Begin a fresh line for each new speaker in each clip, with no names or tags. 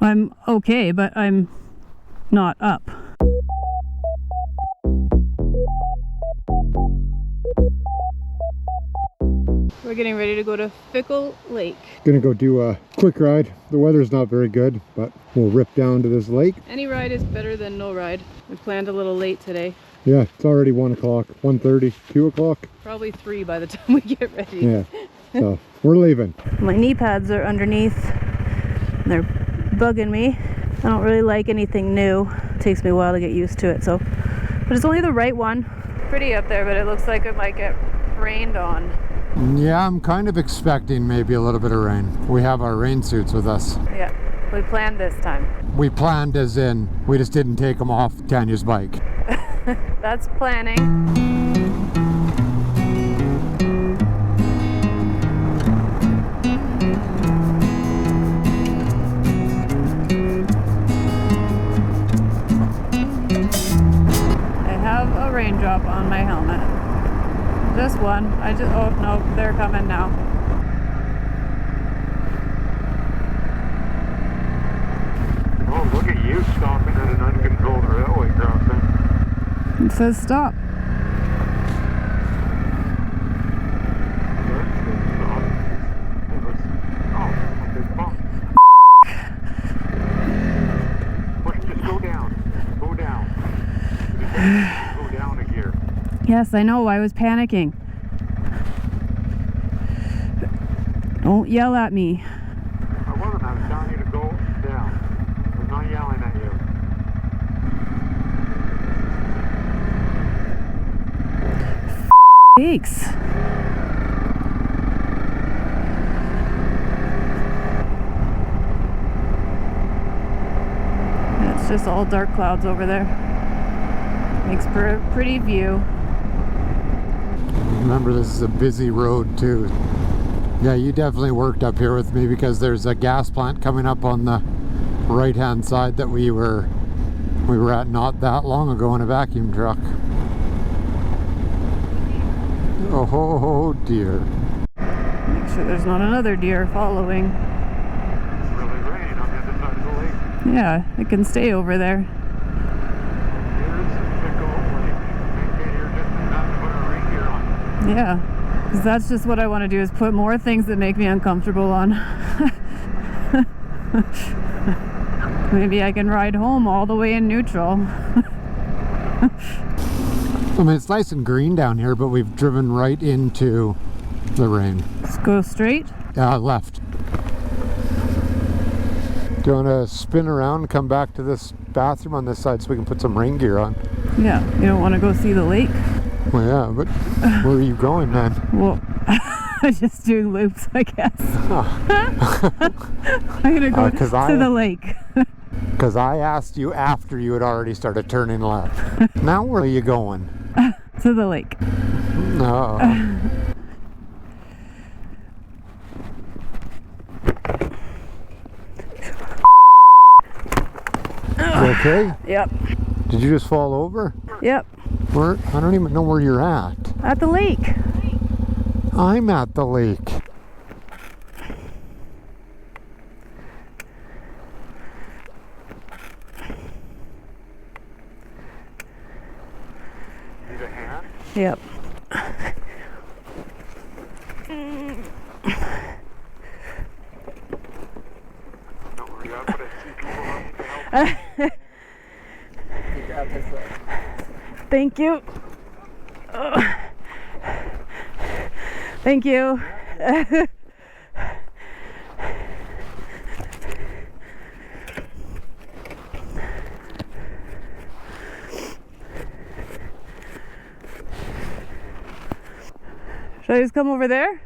I'm okay, but I'm not up. We're getting ready to go to Fickle Lake.
Gonna go do a quick ride. The weather's not very good, but we'll rip down to this lake.
Any ride is better than no ride. We planned a little late today.
Yeah, it's already 1 o'clock, 1:30, 2 o'clock.
Probably 3 by the time we get ready.
Yeah, so we're leaving.
My knee pads are underneath. They're bugging me. I don't really like anything new. It takes me a while to get used to it, so. But it's only the right one. Pretty up there, but it looks like it might get rained on.
Yeah, I'm kind of expecting maybe a little bit of rain. We have our rain suits with us.
Yeah, we planned this time.
We planned as in, we just didn't take them off Tanya's bike.
That's planning. I have a raindrop on my helmet. Just one. Oh no, they're coming now.
Oh, look at you stopping at an uncontrolled railway crossing.
It says stop.
Just go down. Go down. Go down a gear.
Yes, I know. I was panicking. Don't yell at me.
I wasn't. I was telling you to go down. I'm not yelling at you.
Thanks. It's just all dark clouds over there. Makes for a pretty view.
Remember, this is a busy road too. Yeah, you definitely worked up here with me because there's a gas plant coming up on the right hand side that we were at not that long ago in a vacuum truck. Oh dear.
Make sure there's not another deer following.
It's really raining on the other side of the lake.
Yeah, it can stay over there. Yeah, because that's just what I want to do, is put more things that make me uncomfortable on. Maybe I can ride home all the way in neutral.
I mean, it's nice and green down here, but we've driven right into the rain.
Just go straight?
Left. Do you want to spin around and come back to this bathroom on this side so we can put some rain gear on?
Yeah, you don't want to go see the lake?
Well, yeah, but where are you going then?
Well, I'm just doing loops, I guess. I'm going to go to the lake.
Because I asked you after you had already started turning left. Now where are you going?
To the lake.
No. You okay?
Yep.
Did you just fall over?
Yep.
Where? I don't even know where you're at.
At the lake.
I'm at the lake. Need a hand?
Yep.
Don't worry, I'll put a few people on to help. You got this.
Thank you. Oh. Thank you. Should I just come over there?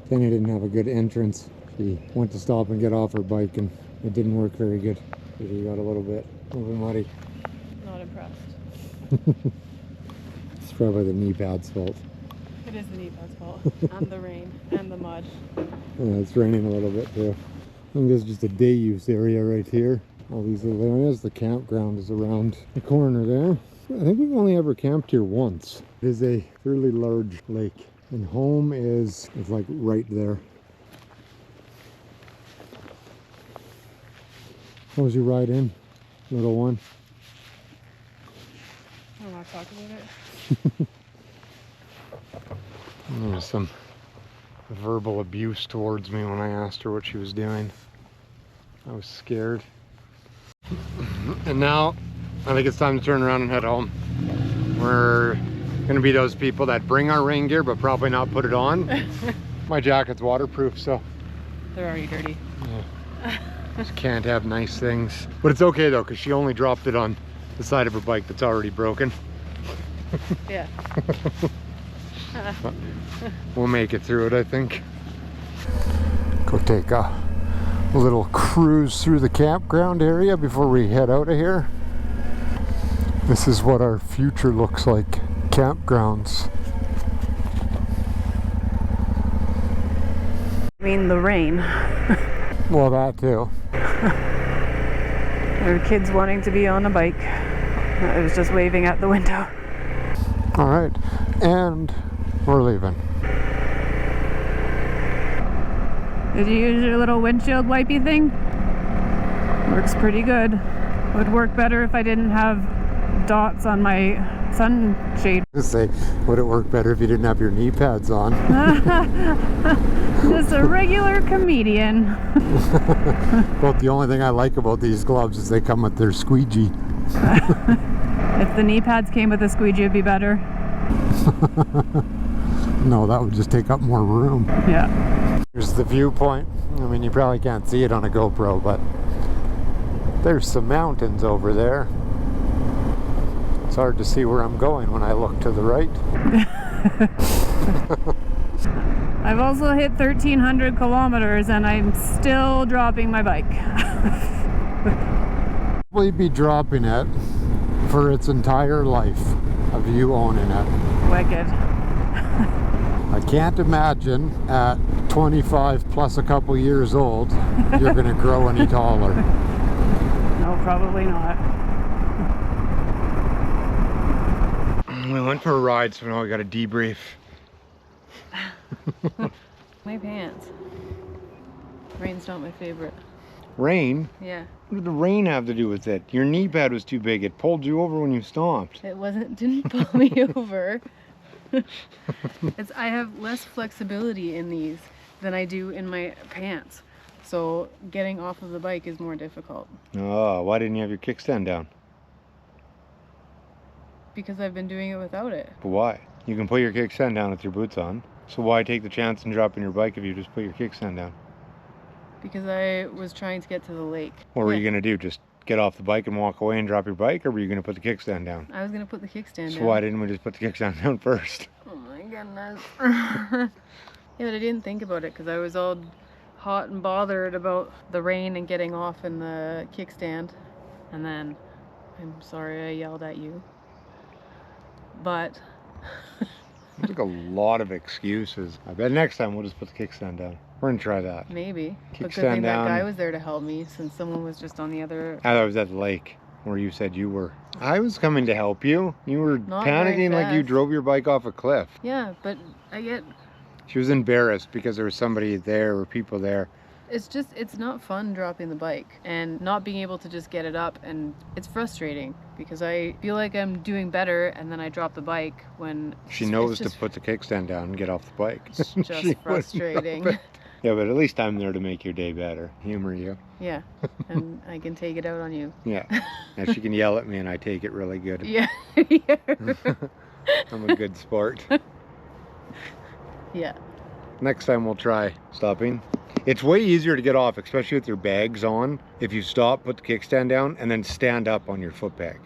Tanya didn't have a good entrance. She went to stop and get off her bike and it didn't work very good. She got a little bit muddy.
Not impressed.
It's probably the knee pad's fault.
It is the knee pad's fault. And the rain and the mud.
Yeah, it's raining a little bit too. I think this is just a day use area right here. All these little areas. The campground is around the corner there. I think we've only ever camped here once. It is a fairly large lake. And home is like right there. How was your ride in, little one?
I don't want to talk about it.
There was some verbal abuse towards me when I asked her what she was doing. I was scared. And now, I think it's time to turn around and head home. We're gonna be those people that bring our rain gear, but probably not put it on. My jacket's waterproof, so.
They're already dirty.
Yeah. Just can't have nice things. But it's okay though, because she only dropped it on the side of her bike that's already broken.
Yeah.
We'll make it through it, I think. Go take a little cruise through the campground area before we head out of here. This is what our future looks like. Campgrounds.
I mean the rain.
Well, that too.
There were kids wanting to be on a bike. I was just waving at the window.
All right, and we're leaving.
Did you use your little windshield wipey thing? Works pretty good. Would work better if I didn't have dots on my sunshade.
Just say, would it work better if you didn't have your knee pads on?
Just a regular comedian.
But the only thing I like about these gloves is they come with their squeegee.
If the knee pads came with a squeegee, it'd be better.
No, that would just take up more room.
Yeah.
Here's the viewpoint. I mean, you probably can't see it on a GoPro, but there's some mountains over there. It's hard to see where I'm going when I look to the right.
I've also hit 1,300 kilometers and I'm still dropping my bike.
We'd be dropping it for its entire life of you owning it.
Wicked.
I can't imagine at 25 plus a couple years old you're going to grow any taller.
No, probably not.
We went for a ride, so now we got to debrief.
My pants. Rain's not my favorite.
Rain?
Yeah.
What did the rain have to do with it? Your knee pad was too big. It pulled you over when you stopped.
It didn't pull me over. I have less flexibility in these than I do in my pants. So getting off of the bike is more difficult.
Oh, why didn't you have your kickstand down?
Because I've been doing it without it.
But why? You can put your kickstand down with your boots on. So why take the chance and drop in your bike if you just put your kickstand down?
Because I was trying to get to the lake.
What were you going to do? Just get off the bike and walk away and drop your bike? Or were you going to put the kickstand down?
I was going to put the kickstand down.
So why didn't we just put the kickstand down first?
Oh my goodness. Yeah, but I didn't think about it because I was all hot and bothered about the rain and getting off in the kickstand. And then, I'm sorry I yelled at you. But
There's like a lot of excuses. I bet next time we'll just put the kickstand down. We're gonna try that.
maybe. But good
Kickstand
thing
down.
that guy was there to help me since someone was just on the other.
I was at the lake where you said you were. I was coming to help you. You were
Not very
panicking like you
fast.
drove your bike off a cliff.
Yeah, but I get.
She was embarrassed because there was somebody there or people there.
It's not fun dropping the bike and not being able to just get it up, and it's frustrating because I feel like I'm doing better and then I drop the bike when
She knows to put the kickstand down and get off the bike.
It's just
She wouldn't know
frustrating.
it. Yeah, but at least I'm there to make your day better. Humor you.
Yeah, and I can take it out on you.
Yeah. And she can yell at me and I take it really good.
Yeah.
I'm a good sport.
Yeah.
Next time we'll try stopping. It's way easier to get off, especially with your bags on, if you stop, put the kickstand down, and then stand up on your foot peg,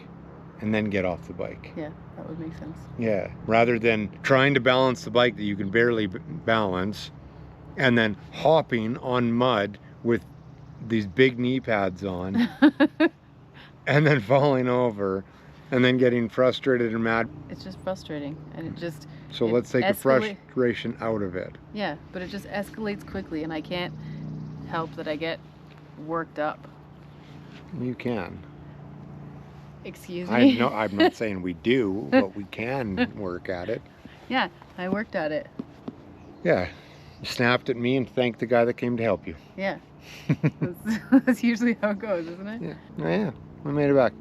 and then get off the bike.
Yeah, that would make sense.
Yeah, rather than trying to balance the bike that you can barely balance, and then hopping on mud with these big knee pads on, and then falling over, and then getting frustrated and mad.
It's just frustrating, and it just.
So
it
let's take the frustration out of it.
Yeah, but it just escalates quickly, and I can't help that I get worked up.
You can.
Excuse me?
I'm not saying we do, but we can work at it.
Yeah, I worked at it.
Yeah. You snapped at me and thanked the guy that came to help you.
Yeah, That's usually how it goes, isn't it?
Yeah. Oh, yeah. We made it back.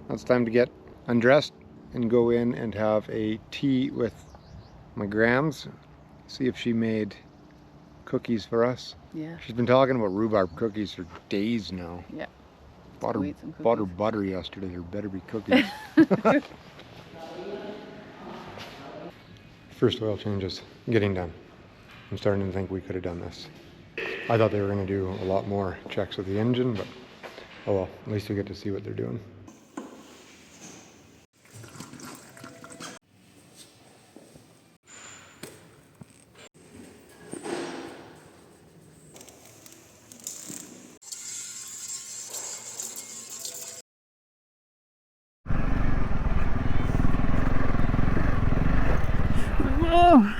Now it's time to get undressed and go in and have a tea with my grams. See if she made cookies for us.
Yeah.
She's been talking about rhubarb cookies for days now.
Yeah.
Bought her butter yesterday. There better be cookies. First oil change is getting done. I'm starting to think we could have done this. I thought they were going to do a lot more checks with the engine, but oh well, at least we get to see what they're doing.
Oh.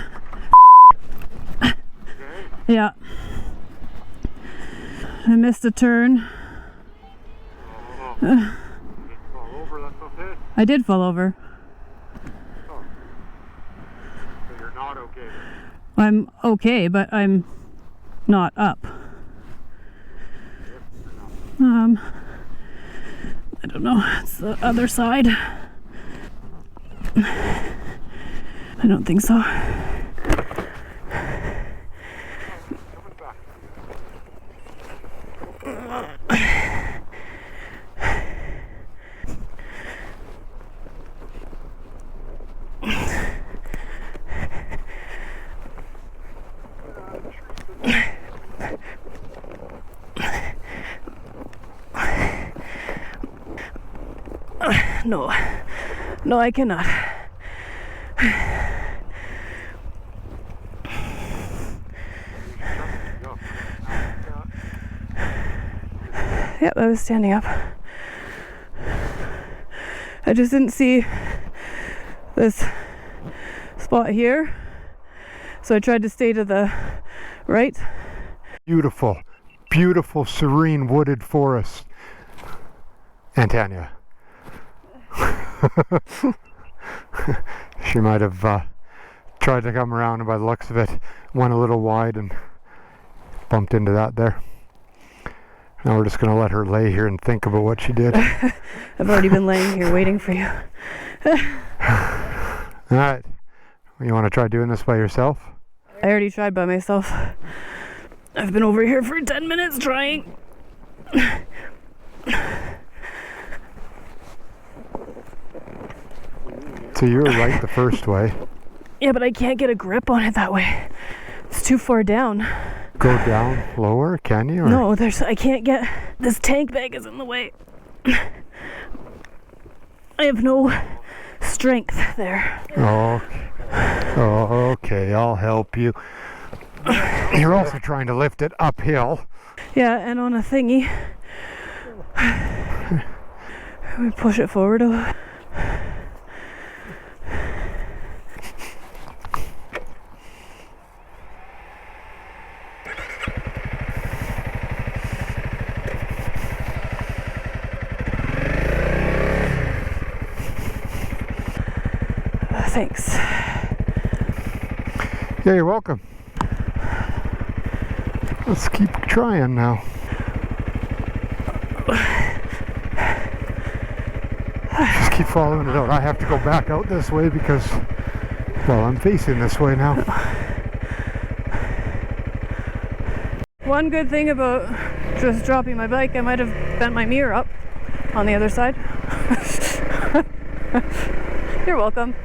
Yeah. I missed a turn. I did fall over.
Oh. So you're not okay.
I'm okay, but I'm not up. I don't know. It's the other side. I don't think so. No. No, I cannot. Yep, I was standing up. I just didn't see this spot here, so I tried to stay to the right.
Beautiful, beautiful, serene wooded forest. And Tanya. She might have tried to come around, and by the looks of it, went a little wide and bumped into that there. Now we're just going to let her lay here and think about what she did.
I've already been laying here waiting for you.
Alright. You want to try doing this by yourself?
I already tried by myself. I've been over here for 10 minutes trying.
So you were right the first way.
Yeah, but I can't get a grip on it that way. It's too far down.
Go down lower, can you? Or?
No, I can't get, this tank bag is in the way. I have no strength there.
Oh, okay, I'll help you. You're also trying to lift it uphill.
Yeah, and on a thingy. Let me push it forward a little. Thanks.
Yeah, you're welcome. Let's keep trying now. Just keep following it out. I have to go back out this way because, well, I'm facing this way now.
One good thing about just dropping my bike, I might have bent my mirror up on the other side. You're welcome.